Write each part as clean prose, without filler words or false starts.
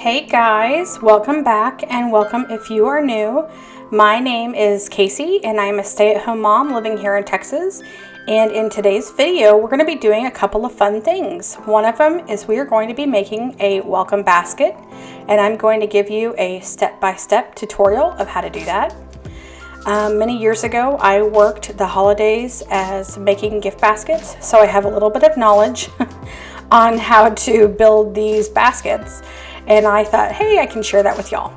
Hey guys, welcome back and welcome if you are new. My name is Casey and I'm a stay-at-home mom living here in Texas. And in today's video, we're going to be doing a couple of fun things. One of them is we are going to be making a welcome basket, and I'm going to give you a step-by-step tutorial of how to do that. Many years ago, I worked the holidays as making gift baskets, so I have a little bit of knowledge on how to build these baskets. And I thought, hey, I can share that with y'all.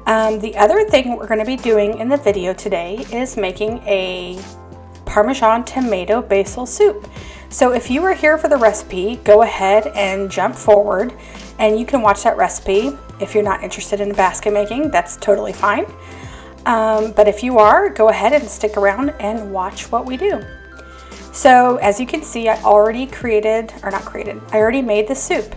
The other thing we're going to be doing in the video today is making a Parmesan tomato basil soup. So if you were here for the recipe, go ahead and jump forward and you can watch that recipe. If you're not interested in basket making, that's totally fine. But if you are, go ahead and stick around and watch what we do. So as you can see, I already made the soup.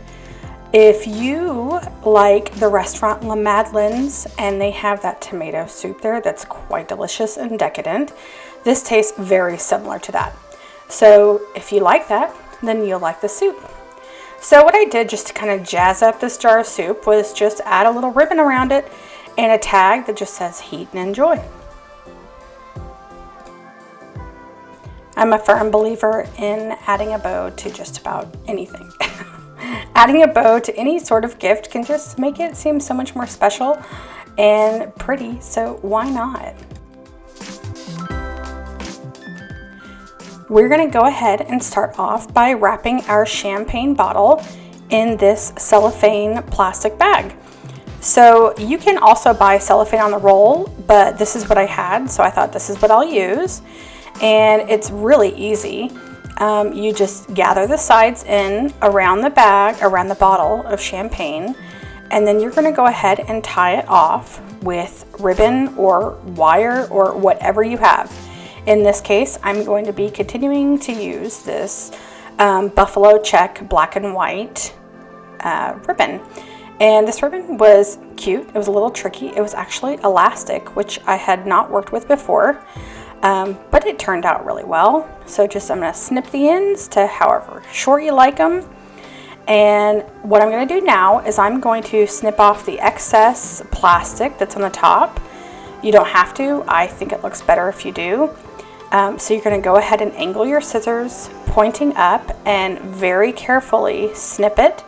If you like the restaurant La Madeleine's and they have that tomato soup there that's quite delicious and decadent, this tastes very similar to that. So if you like that, then you'll like the soup. So what I did just to kind of jazz up this jar of soup was just add a little ribbon around it and a tag that just says heat and enjoy. I'm a firm believer in adding a bow to just about anything. Adding a bow to any sort of gift can just make it seem so much more special and pretty, so why not? We're going to go ahead and start off by wrapping our champagne bottle in this cellophane plastic bag. So you can also buy cellophane on the roll, but this is what I had, so I thought this is what I'll use. And it's really easy. You just gather the sides in around the bag, around the bottle of champagne, and then you're going to go ahead and tie it off with ribbon or wire or whatever you have. In this case, I'm going to be continuing to use this buffalo check black and white ribbon. And this ribbon was cute. It was a little tricky. It was actually elastic, which I had not worked with before. But it turned out really well. So I'm going to snip the ends to however short you like them. And what I'm going to do now is I'm going to snip off the excess plastic that's on the top. You don't have to. I think it looks better if you do. So you're going to go ahead and angle your scissors pointing up and very carefully snip it.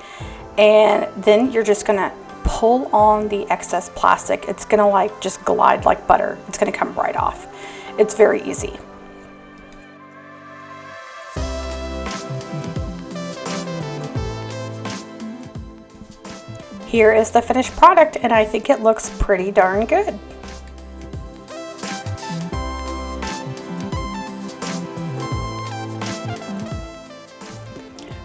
And then you're just going to pull on the excess plastic. It's going to just glide like butter. It's going to come right off. It's very easy. Here is the finished product, and I think it looks pretty darn good.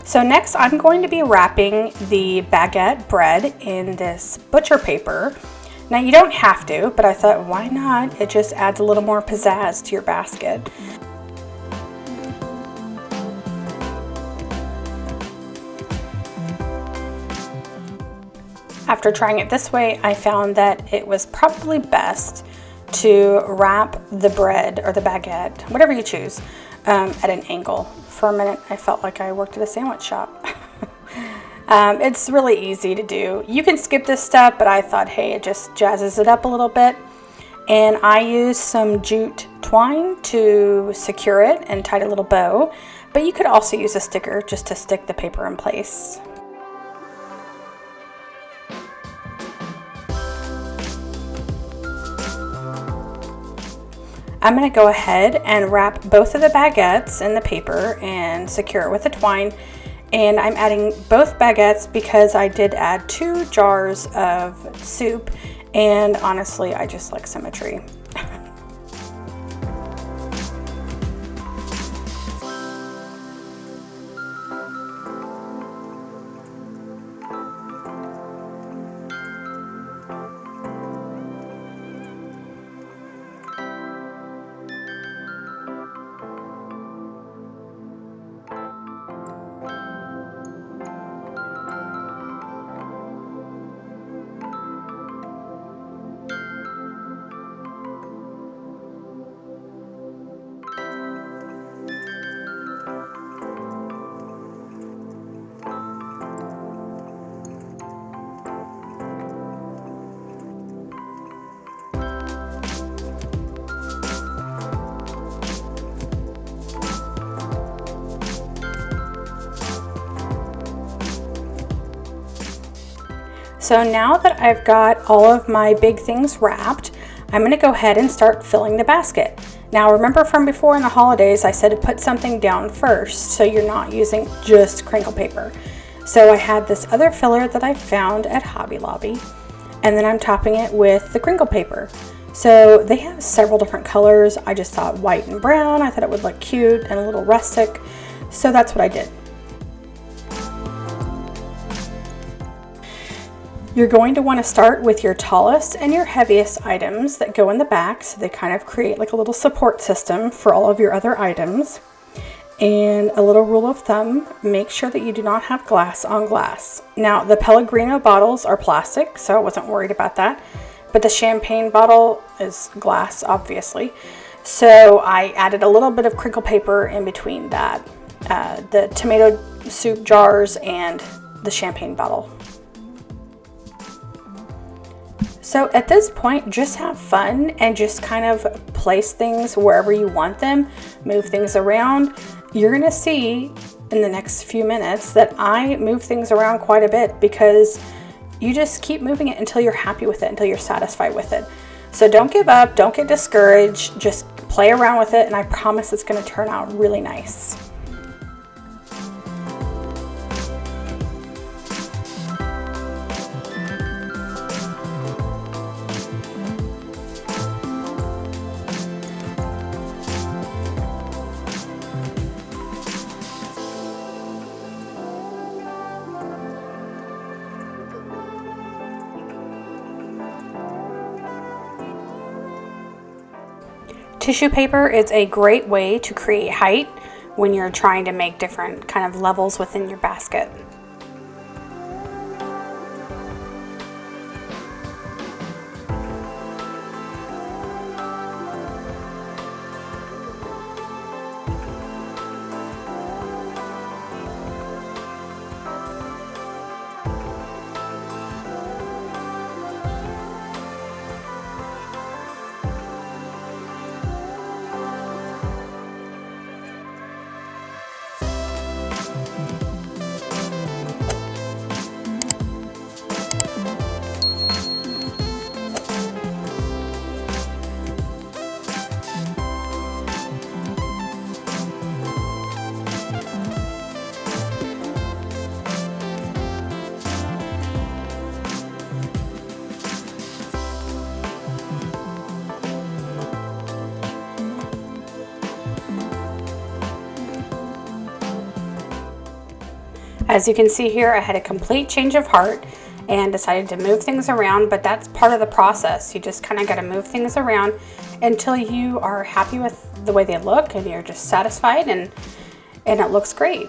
So next I'm going to be wrapping the baguette bread in this butcher paper. Now you don't have to, but I thought why not? It just adds a little more pizzazz to your basket. After trying it this way, I found that it was probably best to wrap the bread or the baguette, whatever you choose, at an angle. For a minute, I felt like I worked at a sandwich shop. It's really easy to do. You can skip this step, but I thought, hey, it just jazzes it up a little bit. And I used some jute twine to secure it and tied a little bow, but you could also use a sticker just to stick the paper in place. I'm going to go ahead and wrap both of the baguettes in the paper and secure it with the twine. And I'm adding both baguettes because I did add 2 jars of soup, and honestly, I just like symmetry. So now that I've got all of my big things wrapped, I'm going to go ahead and start filling the basket. Now remember from before in the holidays, I said to put something down first so you're not using just crinkle paper. So I had this other filler that I found at Hobby Lobby, and then I'm topping it with the crinkle paper. So they have several different colors. I just thought white and brown. I thought it would look cute and a little rustic. So that's what I did. You're going to want to start with your tallest and your heaviest items that go in the back, so they kind of create like a little support system for all of your other items. And a little rule of thumb, make sure that you do not have glass on glass. Now the Pellegrino bottles are plastic, so I wasn't worried about that, but the champagne bottle is glass, obviously. So I added a little bit of crinkle paper in between that, the tomato soup jars and the champagne bottle. So at this point, just have fun and just kind of place things wherever you want them, move things around. You're gonna see in the next few minutes that I move things around quite a bit, because you just keep moving it until you're happy with it, until you're satisfied with it. So don't give up, don't get discouraged, just play around with it, and I promise it's gonna turn out really nice. Tissue paper is a great way to create height when you're trying to make different kind of levels within your basket. As you can see here, I had a complete change of heart and decided to move things around, but that's part of the process. You just kind of got to move things around until you are happy with the way they look and you're just satisfied, and it looks great.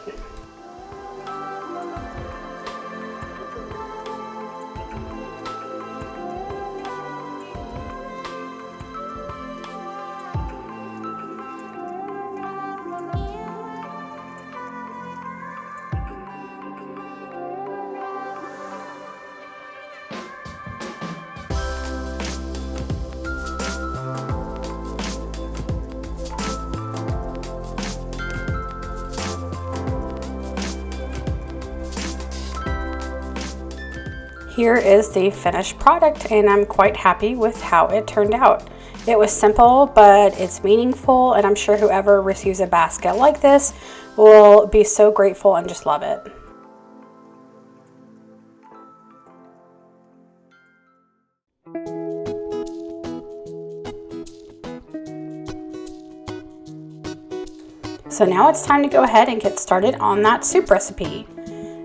Here is the finished product, and I'm quite happy with how it turned out. It was simple, but it's meaningful, and I'm sure whoever receives a basket like this will be so grateful and just love it. So now it's time to go ahead and get started on that soup recipe.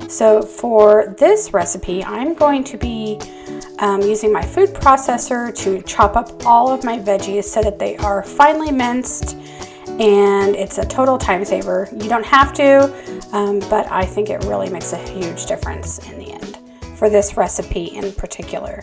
So for this recipe, I'm going to be using my food processor to chop up all of my veggies so that they are finely minced, and it's a total time saver. You don't have to, but I think it really makes a huge difference in the end for this recipe in particular.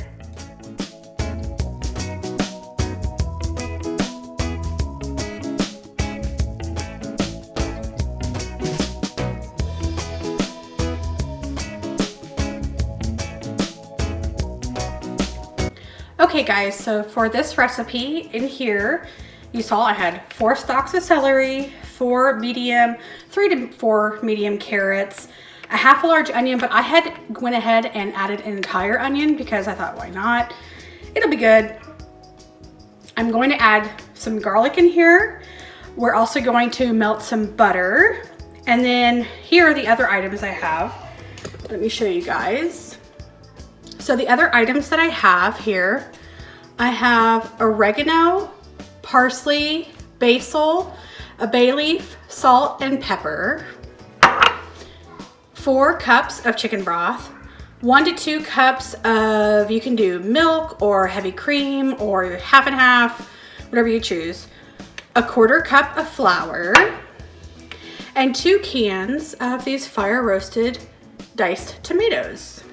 Okay guys, so for this recipe in here, you saw I had 4 stalks of celery, 3 to 4 medium carrots, a half a large onion, but I had went ahead and added an entire onion because I thought, why not? It'll be good. I'm going to add some garlic in here. We're also going to melt some butter. And then here are the other items I have. Let me show you guys. So the other items that I have here, I have oregano, parsley, basil, a bay leaf, salt, and pepper. 4 cups of chicken broth. 1 to 2 cups of, you can do milk or heavy cream or half and half, whatever you choose. 1/4 cup of flour. And 2 cans of these fire roasted diced tomatoes.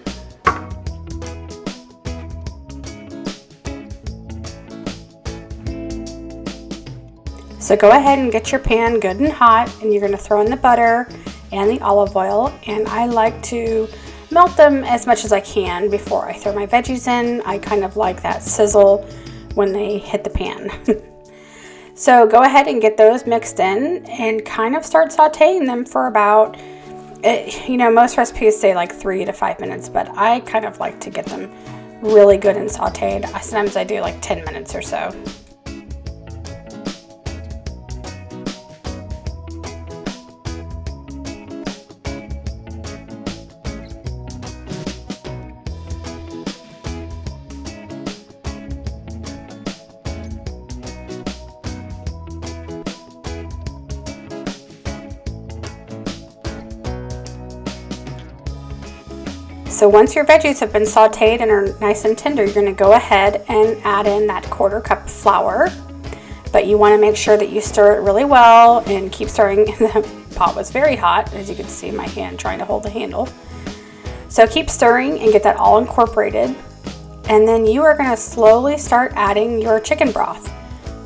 So go ahead and get your pan good and hot, and you're going to throw in the butter and the olive oil, and I like to melt them as much as I can before I throw my veggies in. I kind of like that sizzle when they hit the pan. So go ahead and get those mixed in and kind of start sauteing them for about, you know, most recipes say like 3 to 5 minutes, but I kind of like to get them really good and sauteed. Sometimes I do like 10 minutes or so. So once your veggies have been sauteed and are nice and tender, you're going to go ahead and add in that 1/4 cup of flour. But you want to make sure that you stir it really well and keep stirring. The pot was very hot, as you can see my hand trying to hold the handle. So keep stirring and get that all incorporated. And then you are going to slowly start adding your chicken broth.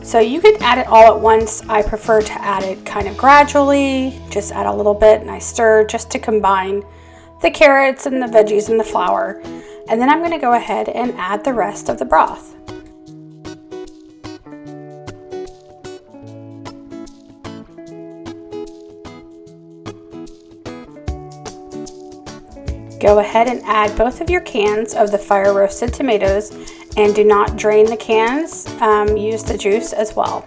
So you could add it all at once. I prefer to add it kind of gradually, just add a little bit and I stir just to combine the carrots and the veggies and the flour. And then I'm going to go ahead and add the rest of the broth. Go ahead and add both of your cans of the fire roasted tomatoes, and do not drain the cans, use the juice as well.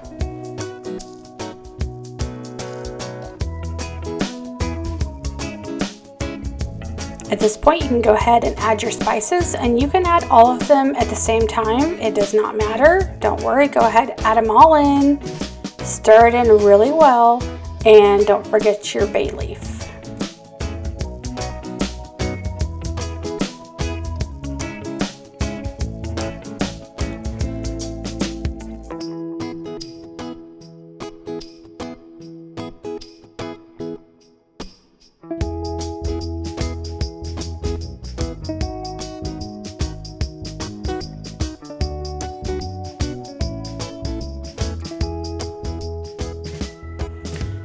At this point, you can go ahead and add your spices, and you can add all of them at the same time. It does not matter. Don't worry, go ahead, add them all in, stir it in really well, and don't forget your bay leaf.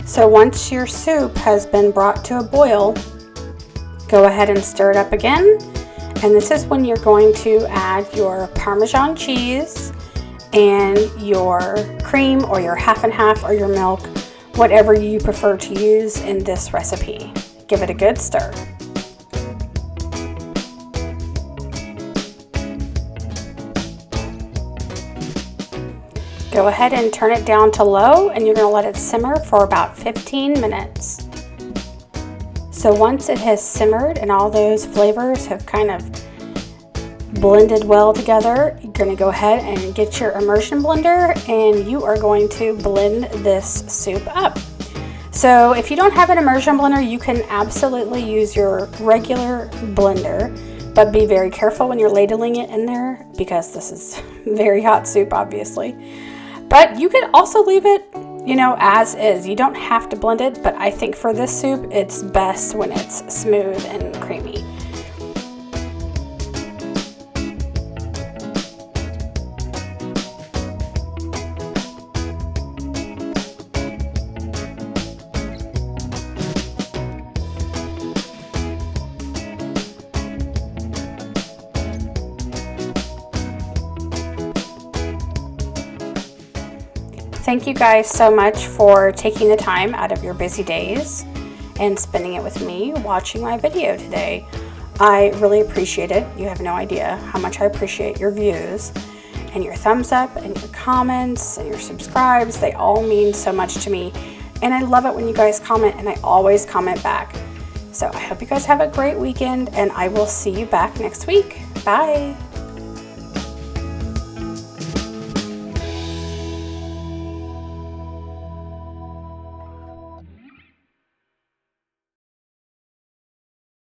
So once your soup has been brought to a boil, go ahead and stir it up again. And this is when you're going to add your Parmesan cheese and your cream or your half and half or your milk, whatever you prefer to use in this recipe. Give it a good stir. Go ahead and turn it down to low, and you're going to let it simmer for about 15 minutes. So once it has simmered and all those flavors have kind of blended well together, you're going to go ahead and get your immersion blender, and you are going to blend this soup up. So if you don't have an immersion blender, you can absolutely use your regular blender, but be very careful when you're ladling it in there because this is very hot soup, obviously. But you could also leave it, you know, as is. You don't have to blend it, but I think for this soup, it's best when it's smooth and creamy. Thank you guys so much for taking the time out of your busy days and spending it with me watching my video today. I really appreciate it. You have no idea how much I appreciate your views and your thumbs up and your comments and your subscribes. They all mean so much to me, and I love it when you guys comment, and I always comment back. So I hope you guys have a great weekend, and I will see you back next week. Bye.